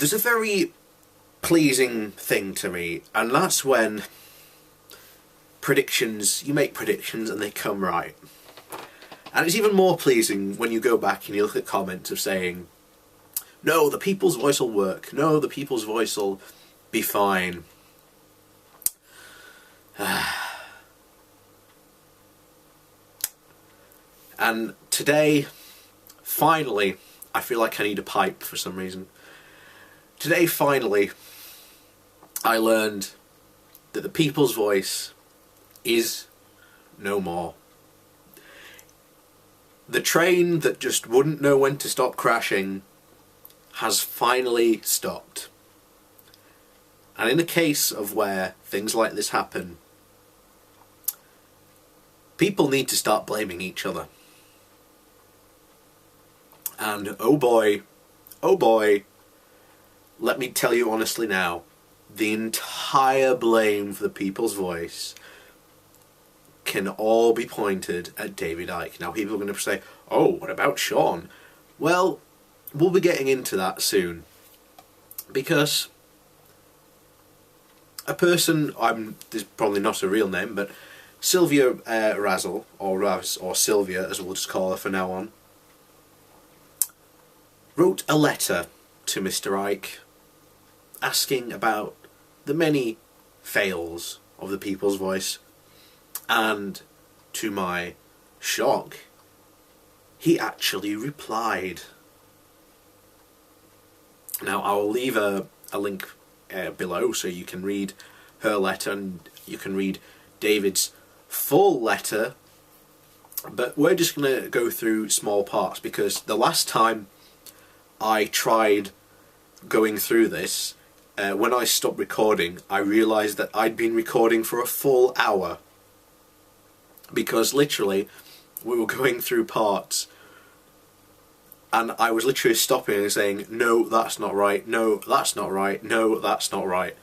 There's a very pleasing thing to me, and that's when you make predictions and they come right. And it's even more pleasing when you go back and you look at comments of saying, no, the people's voice will work, no, the people's voice will be fine. And today, finally, I feel like I need a pipe for some reason. Today, finally, I learned that the people's voice is no more. The train that just wouldn't know when to stop crashing has finally stopped. And in the case of where things like this happen, people need to start blaming each other. And oh boy, let me tell you honestly now, the entire blame for the people's voice can all be pointed at David Icke. Now people are going to say, oh, what about Sean? Well, we'll be getting into that soon. Because a person, this is probably not a real name, but Sylvia Razzle, or Raz, or Sylvia as we'll just call her from now on, wrote a letter to Mr. Icke asking about the many fails of the people's voice, and to my shock, he actually replied. Now I'll leave a link below so you can read her letter and you can read David's full letter, but we're just going to go through small parts because the last time I tried going through this, when I stopped recording, I realised that I'd been recording for a full hour. Because literally, we were going through parts, and I was literally stopping and saying, no, that's not right, no, that's not right, no, that's not right.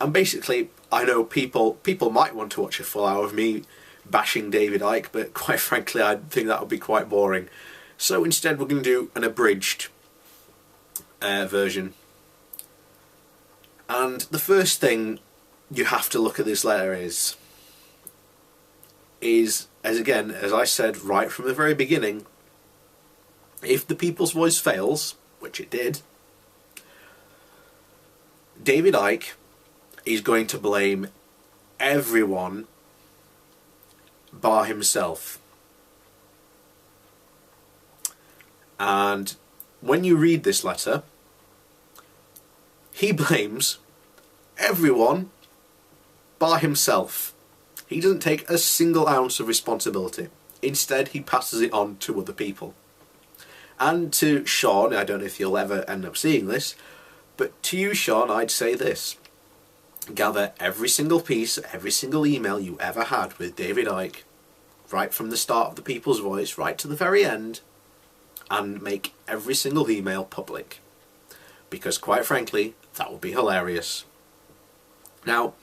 And basically, I know people might want to watch a full hour of me bashing David Icke, but quite frankly, I think that would be quite boring. So instead, we're going to do an abridged version. And the first thing you have to look at this letter is as I said right from the very beginning, if the people's voice fails, which it did, David Icke is going to blame everyone bar himself. And when you read this letter, he blames everyone bar himself. He doesn't take a single ounce of responsibility. Instead, he passes it on to other people. And to Sean, I don't know if you'll ever end up seeing this, but to you, Sean, I'd say this. Gather every single piece, every single email you ever had with David Icke, right from the start of the People's Voice, right to the very end, and make every single email public. Because quite frankly, that would be hilarious. Now,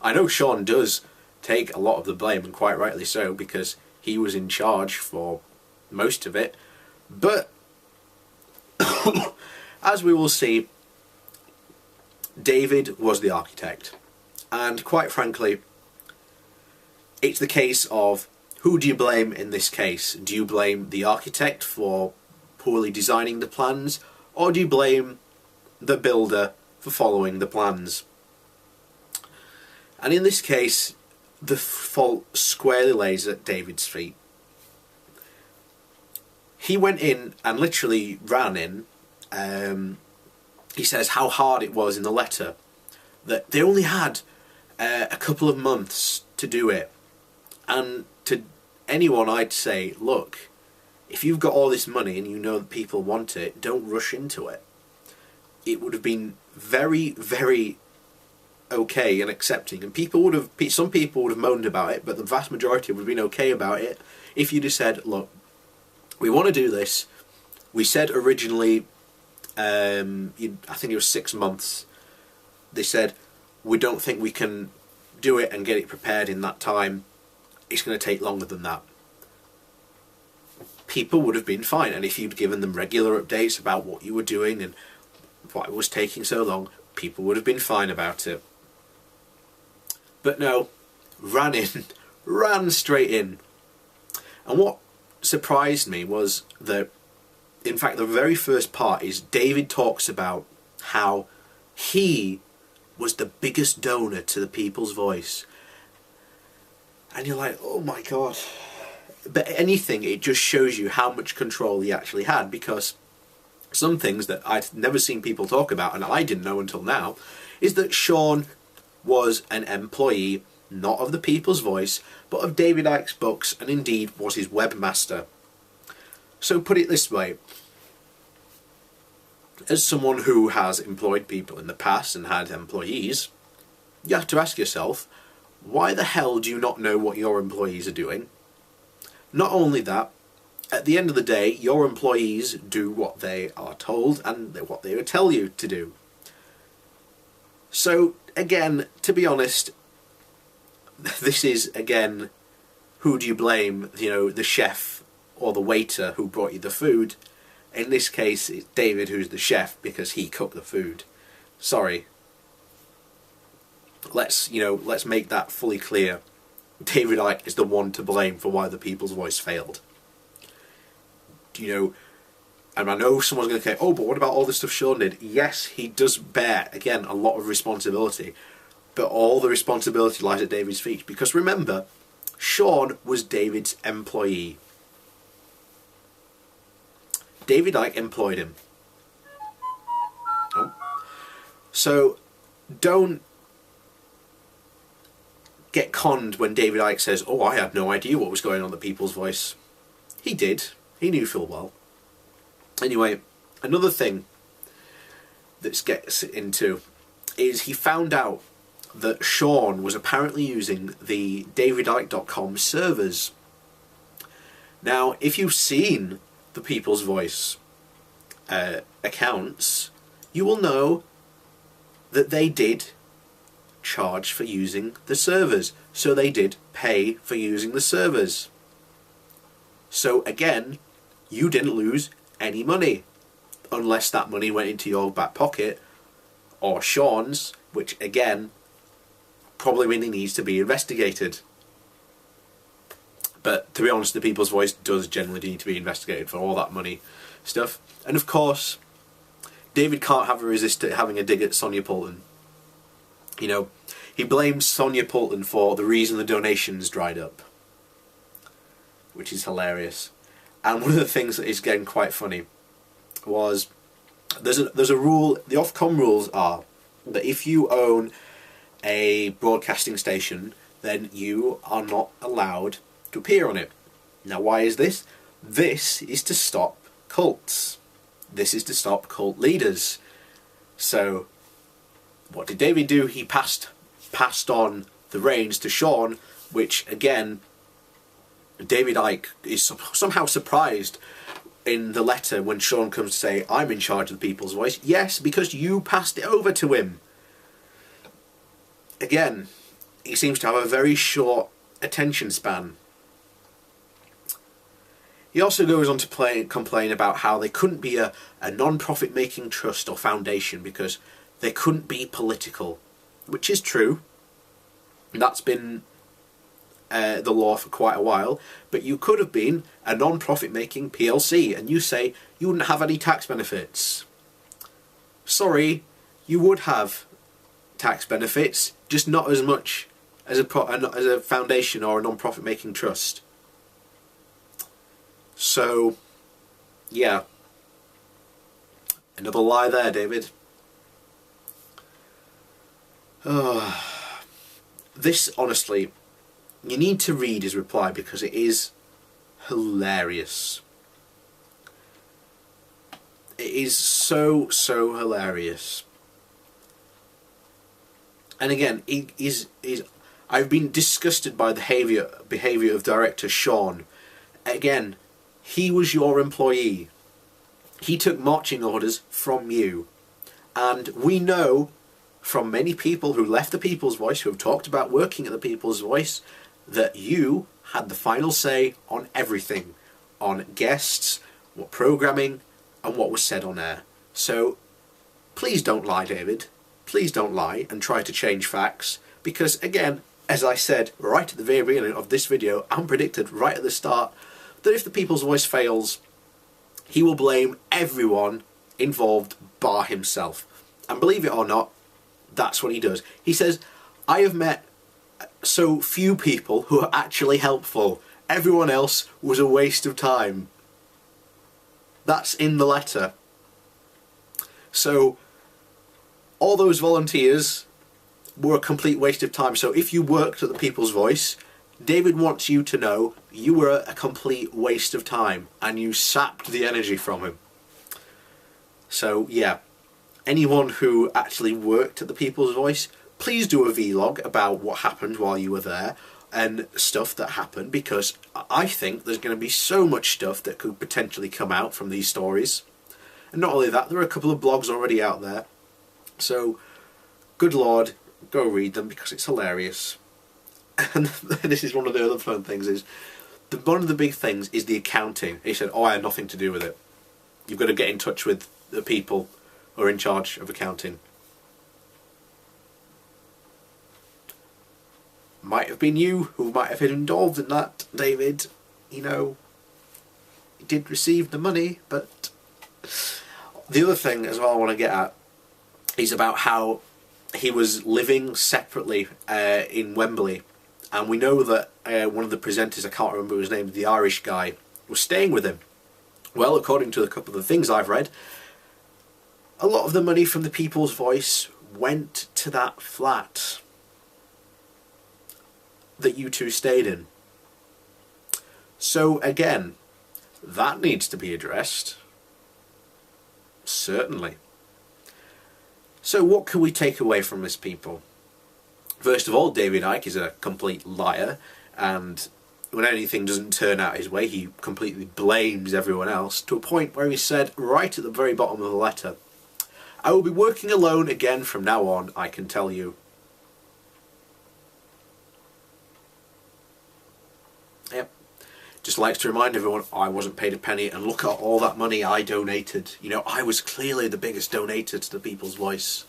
I know Sean does take a lot of the blame, and quite rightly so, because he was in charge for most of it, but as we will see, David was the architect, and quite frankly, it's the case of who do you blame in this case? Do you blame the architect for poorly designing the plans, or do you blame the builder for following the plans? And in this case, the fault squarely lays at David's feet. He went in and literally ran in. He says how hard it was in the letter, that they only had a couple of months to do it. And to anyone I'd say, look, if you've got all this money and you know that people want it, don't rush into it. It would have been very, very okay and accepting, and some people would have moaned about it, but the vast majority would have been okay about it if you just said, look, we want to do this. We said originally, I think it was 6 months. They said, we don't think we can do it and get it prepared in that time. It's going to take longer than that. People would have been fine, and if you'd given them regular updates about what you were doing and why was taking so long? People would have been fine about it. But no, ran in, ran straight in. And what surprised me was that, in fact, the very first part is David talks about how he was the biggest donor to the People's Voice. And you're like, oh my God. But anything, it just shows you how much control he actually had, because some things that I'd never seen people talk about, and I didn't know until now, is that Sean was an employee, not of the People's Voice, but of David Icke's books, and indeed was his webmaster. So put it this way, as someone who has employed people in the past and had employees, you have to ask yourself, why the hell do you not know what your employees are doing? Not only that, at the end of the day, your employees do what they are told and what they will tell you to do. So, again, to be honest, this is, again, who do you blame? You know, the chef or the waiter who brought you the food? In this case, it's David who's the chef because he cooked the food. Sorry. Let's make that fully clear. David Icke is the one to blame for why the People's Voice failed. You know, and I know someone's going to say, oh, but what about all the stuff Sean did? Yes, he does bear, again, a lot of responsibility. But all the responsibility lies at David's feet. Because remember, Sean was David's employee. David Icke employed him. Oh. So, don't get conned when David Icke says, oh, I had no idea what was going on at the People's Voice. He did. He knew full well. Anyway, another thing that gets into is he found out that Sean was apparently using the davidicke.com servers. Now, if you've seen the People's Voice accounts, you will know that they did charge for using the servers. So they did pay for using the servers. So again, you didn't lose any money, unless that money went into your back pocket or Sean's, which again probably really needs to be investigated. But to be honest, the People's Voice does generally need to be investigated for all that money stuff. And of course, David can't have a resist at having a dig at Sonia Poulton. You know, he blames Sonia Poulton for the reason the donations dried up, which is hilarious. And one of the things that is getting quite funny was there's a rule. The Ofcom rules are that if you own a broadcasting station, then you are not allowed to appear on it. Now, why is this? This is to stop cults. This is to stop cult leaders. So, what did David do? He passed on the reins to Sean, which again, David Icke is somehow surprised in the letter when Sean comes to say, I'm in charge of the People's Voice. Yes, because you passed it over to him. Again, he seems to have a very short attention span. He also goes on to complain about how they couldn't be a non-profit making trust or foundation because they couldn't be political, which is true. That's been the law for quite a while, but you could have been a non-profit making PLC and you say you wouldn't have any tax benefits. Sorry, you would have tax benefits, just not as much as a foundation or a non-profit making trust. So, yeah. Another lie there, David. This, honestly, you need to read his reply because it is hilarious. It is so hilarious. And again, I've been disgusted by the behaviour of director Sean. Again, he was your employee. He took marching orders from you. And we know from many people who left the People's Voice, who have talked about working at the People's Voice, that you had the final say on everything. On guests, what programming, and what was said on air. So, please don't lie, David. Please don't lie and try to change facts, because again, as I said right at the very beginning of this video, and predicted right at the start, that if the People's Voice fails, he will blame everyone involved bar himself. And believe it or not, that's what he does. He says, I have met so few people who are actually helpful. Everyone else was a waste of time. That's in the letter. So all those volunteers were a complete waste of time. So if you worked at the People's Voice, David wants you to know you were a complete waste of time and you sapped the energy from him. So yeah, anyone who actually worked at the People's Voice, please do a vlog about what happened while you were there and stuff that happened, because I think there's going to be so much stuff that could potentially come out from these stories. And not only that, there are a couple of blogs already out there. So, good Lord, go read them because it's hilarious. And this is one of the other fun things, is one of the big things is the accounting. He said, oh, I had nothing to do with it. You've got to get in touch with the people who are in charge of accounting. Might have been you who might have been involved in that, David. You know, you did receive the money, but... The other thing as well I want to get at is about how he was living separately in Wembley. And we know that one of the presenters, I can't remember his name, the Irish guy, was staying with him. Well, according to a couple of the things I've read, a lot of the money from the People's Voice went to that flat that you two stayed in. So again, that needs to be addressed. Certainly. So what can we take away from this, people? First of all, David Icke is a complete liar, and when anything doesn't turn out his way, he completely blames everyone else, to a point where he said right at the very bottom of the letter, I will be working alone again from now on, I can tell you. Yep. Just likes to remind everyone, I wasn't paid a penny, and look at all that money I donated. You know, I was clearly the biggest donator to the People's Voice.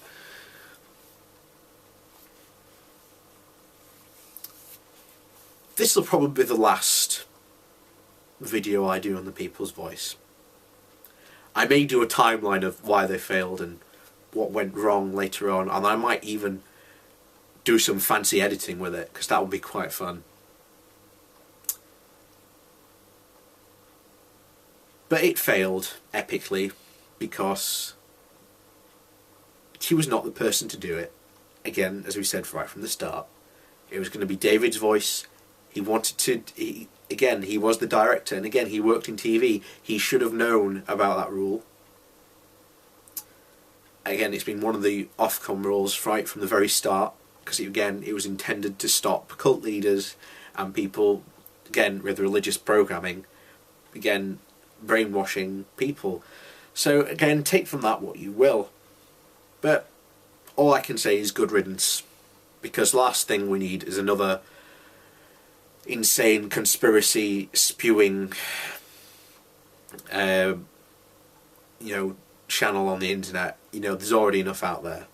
This will probably be the last video I do on the People's Voice. I may do a timeline of why they failed and what went wrong later on, and I might even do some fancy editing with it, because that would be quite fun. But it failed epically because he was not the person to do it. Again, as we said right from the start, it was going to be David's voice. He wanted to, again, he was the director, and again, he worked in TV. He should have known about that rule. Again, it's been one of the Ofcom rules right from the very start, because again, it was intended to stop cult leaders and people, again, with religious programming, again, brainwashing people. So again, take from that what you will. But all I can say is good riddance, because last thing we need is another insane conspiracy spewing you know, channel on the internet. You know, there's already enough out there.